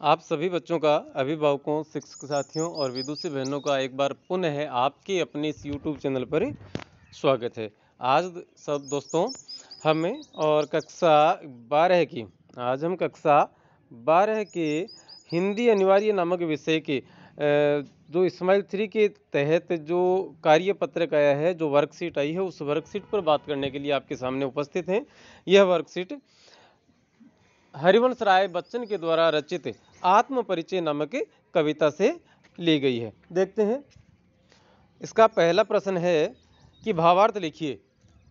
आप सभी बच्चों का, अभिभावकों, शिक्षक साथियों और विदुषी बहनों का एक बार पुनः आपके अपने इस यूट्यूब चैनल पर स्वागत है। आज सब दोस्तों हमें और कक्षा 12 की आज हम कक्षा 12 के हिंदी अनिवार्य नामक विषय के जो स्माइल 3 के तहत जो कार्य पत्रक आया है, जो वर्कशीट आई है, उस वर्कशीट पर बात करने के लिए आपके सामने उपस्थित हैं। यह वर्कशीट हरिवंश राय बच्चन के द्वारा रचित आत्म परिचय नामक कविता से ली गई है। देखते हैं। इसका पहला प्रश्न है कि भावार्थ लिखिए,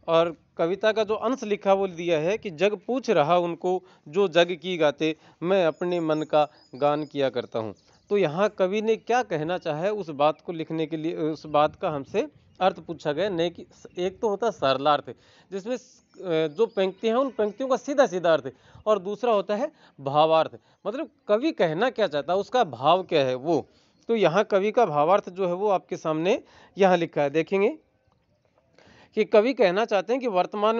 और कविता का जो अंश लिखा वो दिया है कि जग पूछ रहा उनको जो जग की गाते, मैं अपने मन का गान किया करता हूँ। तो यहाँ कवि ने क्या कहना चाहा है, उस बात को लिखने के लिए उस बात का हमसे अर्थ पूछा गया। नहीं कि एक तो होता है सरलार्थ, जिसमें जो पंक्तियां हैं उन पंक्तियों का सीधा सीधा अर्थ, और दूसरा होता है भावार्थ, मतलब कवि कहना क्या चाहता है, उसका भाव क्या है वो। तो यहाँ कवि का भावार्थ जो है वो आपके सामने यहाँ लिखा है। देखेंगे कि कवि कहना चाहते हैं कि वर्तमान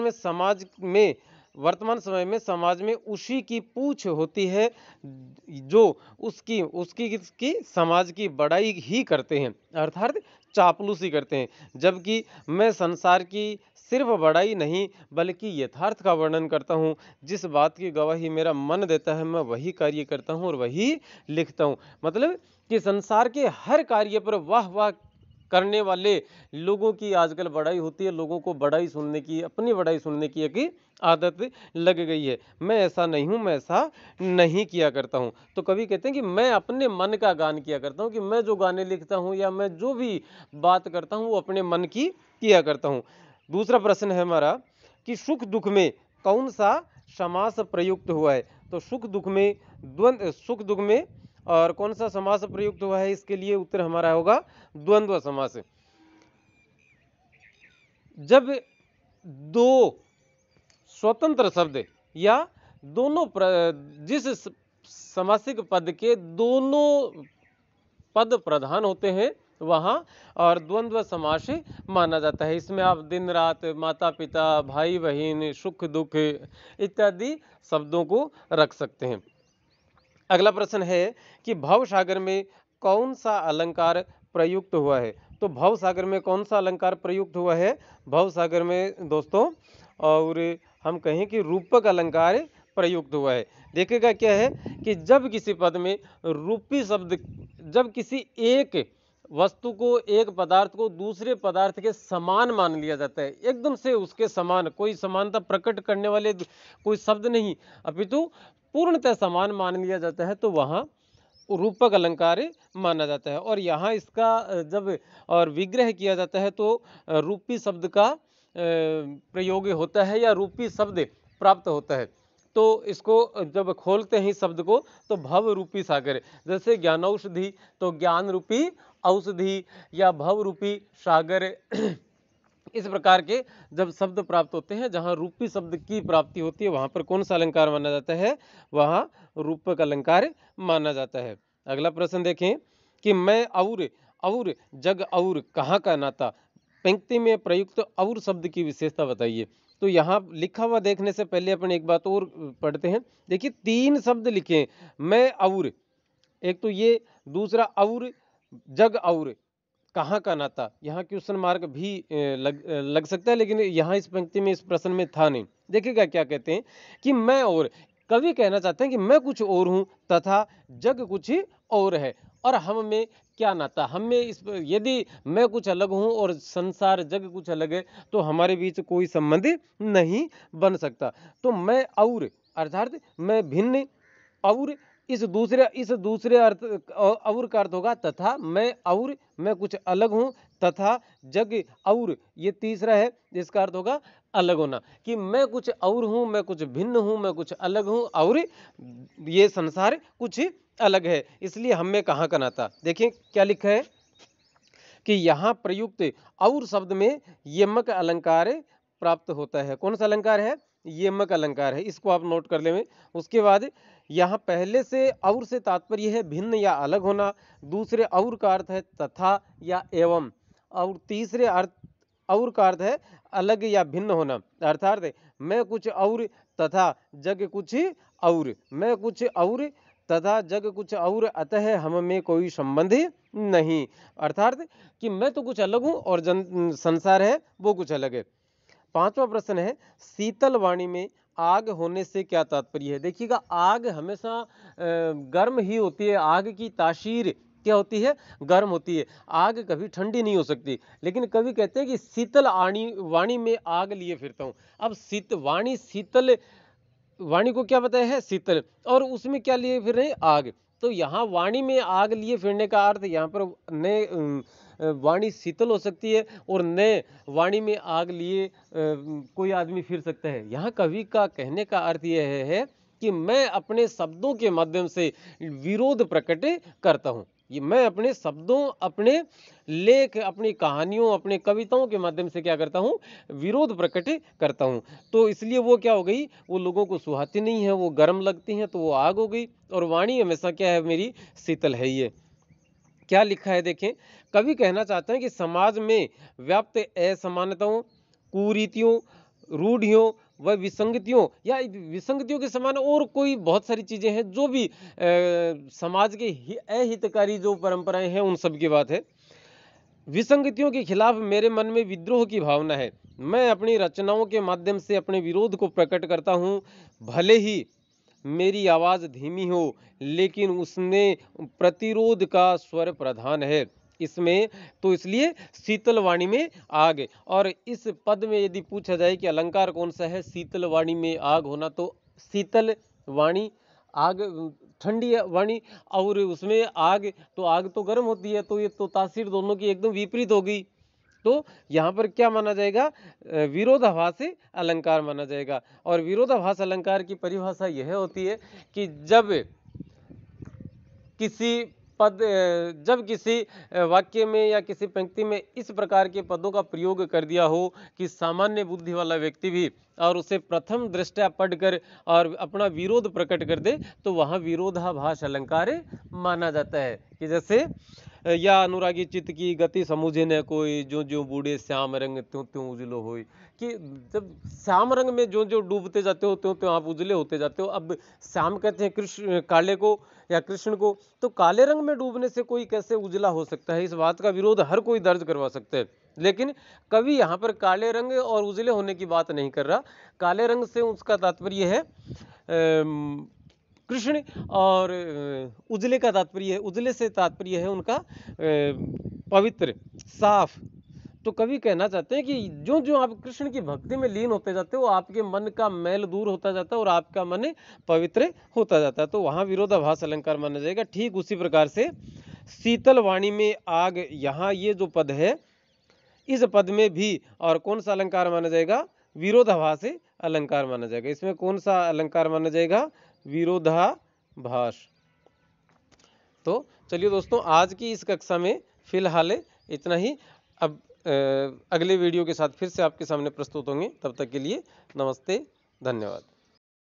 समय में समाज में उसी की पूछ होती है जो उसकी उसकी की समाज की बड़ाई ही करते हैं, अर्थात चापलूसी करते हैं। जबकि मैं संसार की सिर्फ बड़ाई नहीं बल्कि यथार्थ का वर्णन करता हूँ। जिस बात की गवाही मेरा मन देता है, मैं वही कार्य करता हूँ और वही लिखता हूँ। मतलब कि संसार के हर कार्य पर वाह वाह करने वाले लोगों की आजकल बड़ाई होती है। लोगों को बड़ाई सुनने की, अपनी बड़ाई सुनने की एक आदत लग गई है। मैं ऐसा नहीं हूं, मैं ऐसा नहीं किया करता हूं। तो कवि कहते हैं कि मैं अपने मन का गान किया करता हूं, कि मैं जो गाने लिखता हूं या मैं जो भी बात करता हूं वो अपने मन की किया करता हूं। दूसरा प्रश्न है हमारा कि सुख दुख में कौन सा समास प्रयुक्त हुआ है। तो सुख दुख में और कौन सा समास प्रयुक्त हुआ है, इसके लिए उत्तर हमारा होगा द्वंद्व समास। जब दो स्वतंत्र शब्द या दोनों जिस समासिक पद के दोनों पद प्रधान होते हैं वहां और द्वंद्व समास माना जाता है। इसमें आप दिन रात, माता पिता, भाई बहन, सुख दुख इत्यादि शब्दों को रख सकते हैं। अगला प्रश्न है कि भव सागर में कौन सा अलंकार प्रयुक्त हुआ है। तो भव सागर में कौन सा अलंकार प्रयुक्त हुआ है। भव सागर में दोस्तों और हम कहें कि रूपक अलंकार प्रयुक्त हुआ है। देखिएगा क्या है कि जब किसी पद में रूपी शब्द, जब किसी एक वस्तु को, एक पदार्थ को दूसरे पदार्थ के समान मान लिया जाता है, एकदम से उसके समान, कोई समानता प्रकट करने वाले कोई शब्द नहीं अपितु पूर्णतः समान मान लिया जाता है, तो वहां रूपक अलंकार माना जाता है। और यहाँ इसका जब और विग्रह किया जाता है तो रूपी शब्द का प्रयोग होता है या रूपी शब्द प्राप्त होता है। तो इसको जब खोलते हैं शब्द को तो भव रूपी सागर, जैसे ज्ञानौषधि तो ज्ञान रूपी औषधि या भव रूपी सागर इस प्रकार के जब शब्द प्राप्त होते हैं, जहां रूपी शब्द की प्राप्ति होती है, वहां पर कौन सा अलंकार माना जाता है, वहां रूपक अलंकार माना जाता है। अगला प्रश्न देखें कि मैं और जग और कहाँ का नाता, पंक्ति में प्रयुक्त और शब्द की विशेषता बताइए। तो यहाँ लिखा हुआ देखने से पहले अपन एक बात और पढ़ते हैं। देखिए 3 शब्द लिखे हैं, मैं और, एक तो ये, दूसरा और जग और कहाँ का नाता। यहाँ क्वेश्चन मार्क भी लग सकता है, लेकिन यहाँ इस पंक्ति में, इस प्रश्न में था नहीं। देखिएगा क्या कहते हैं कि मैं और, कवि कहना चाहते हैं कि मैं कुछ और हूं तथा जग कुछ और है, और हम में क्या नाता, हम में इस, यदि मैं कुछ अलग हूं और संसार जग कुछ अलग है तो हमारे बीच कोई संबंध नहीं बन सकता। तो मैं और अर्थात मैं भिन्न, और इस दूसरे अर्थ और का अर्थ होगा तथा, मैं कुछ अलग हूं तथा जग और, ये तीसरा है जिसका अर्थ होगा अलग होना, कि मैं कुछ और हूं, मैं कुछ भिन्न हूं, मैं कुछ अलग हूं और ये संसार कुछ अलग है, इसलिए हम में कहाँ का नाता। देखिए क्या लिखा है कि यहाँ प्रयुक्त और शब्द में यमक अलंकार प्राप्त होता है। कौन सा अलंकार है, यमक अलंकार है, इसको आप नोट कर लें। उसके बाद यहाँ पहले से और से तात्पर्य है भिन्न या अलग होना, दूसरे और का अर्थ है तथा या एवं, और तीसरे अर्थ और का अर्थ है अलग या भिन्न होना, अर्थात मैं कुछ और तथा जग कुछ और, मैं कुछ और तथा जग कुछ और अतः हम में कोई संबंध नहीं। अर्थात कि मैं तो कुछ अलग हूं और संसार है वो कुछ अलग है। पांचवा प्रश्न है, शीतल वाणी में आग होने से क्या तात्पर्य है। देखिएगा, आग हमेशा गर्म ही होती है। आग की तासीर क्या होती है, गर्म होती है। आग कभी ठंडी नहीं हो सकती। लेकिन कवि कहते हैं कि शीतल वाणी में आग लिए फिरता हूं। अब शीतल वाणी को क्या बताया है, शीतल, और उसमें क्या लिए फिर रहे, आग। तो यहाँ वाणी में आग लिए फिरने का अर्थ यहाँ पर नए वाणी शीतल हो सकती है और नए वाणी में आग लिए कोई आदमी फिर सकता है। यहाँ कवि का कहने का अर्थ यह है कि मैं अपने शब्दों के माध्यम से विरोध प्रकट करता हूँ। ये मैं अपने शब्दों, अपने लेख, अपनी कहानियों, अपने कविताओं के माध्यम से क्या करता हूँ, विरोध प्रकट करता हूँ। तो इसलिए वो क्या हो गई, वो लोगों को सुहाती नहीं है, वो गर्म लगती हैं, तो वो आग हो गई। और वाणी हमेशा क्या है, मेरी शीतल है। ये क्या लिखा है देखें, कवि कहना चाहते हैं कि समाज में व्याप्त असमानताओं, कुरीतियों, रूढ़ियों व विसंगतियों या विसंगतियों के समान और कोई बहुत सारी चीजें हैं जो भी समाज के अहितकारी जो परंपराएं हैं उन सब की बात है। विसंगतियों के खिलाफ मेरे मन में विद्रोह की भावना है। मैं अपनी रचनाओं के माध्यम से अपने विरोध को प्रकट करता हूं। भले ही मेरी आवाज धीमी हो, लेकिन उसमें प्रतिरोध का स्वर प्रधान है इसमें। तो इसलिए शीतल वाणी में आग। और इस पद में यदि पूछा जाए कि अलंकार कौन सा है, शीतल वाणी में आग होना, तो शीतल वाणी, आग ठंडी वाणी, और उसमें आग, तो आग तो गर्म होती है। तो ये तो तासीर दोनों की एकदम विपरीत हो गई। तो यहां पर क्या माना जाएगा, विरोधाभास अलंकार माना जाएगा। और विरोधाभास अलंकार की परिभाषा यह होती है कि जब किसी वाक्य में या किसी पंक्ति में इस प्रकार के पदों का प्रयोग कर दिया हो कि सामान्य बुद्धि वाला व्यक्ति भी और उसे प्रथम दृष्टया पढ़कर और अपना विरोध प्रकट कर दे, तो वहां विरोधाभास अलंकार माना जाता है। कि जैसे या अनुरागी चित्त की गति समझे न कोई, जो जो बूढ़े श्याम रंग त्यों त्यों उजलो होई। कि जब श्याम रंग में जो जो डूबते जाते हो त्यों त्यों आप उजले होते जाते हो। अब श्याम कहते हैं कृष्ण, काले को या कृष्ण को, तो काले रंग में डूबने से कोई कैसे उजला हो सकता है, इस बात का विरोध हर कोई दर्ज करवा सकता है। लेकिन कवि यहाँ पर काले रंग और उजले होने की बात नहीं कर रहा। काले रंग से उसका तात्पर्य है कृष्ण, और उजले का तात्पर्य है, उजले से तात्पर्य है उनका पवित्र, साफ। तो कवि कहना चाहते हैं कि जो जो आप कृष्ण की भक्ति में लीन होते जाते हो, आपके मन का मैल दूर होता जाता है और आपका मन पवित्र होता जाता है। तो वहां विरोधाभास अलंकार माना जाएगा। ठीक उसी प्रकार से शीतल वाणी में आग, यहाँ ये जो पद है, इस पद में भी और कौन सा अलंकार माना जाएगा, विरोधाभास अलंकार माना जाएगा। इसमें कौन सा अलंकार माना जाएगा, विरोधाभास। तो चलिए दोस्तों, आज की इस कक्षा में फिलहाल इतना ही। अब अगले वीडियो के साथ फिर से आपके सामने प्रस्तुत होंगे। तब तक के लिए नमस्ते, धन्यवाद।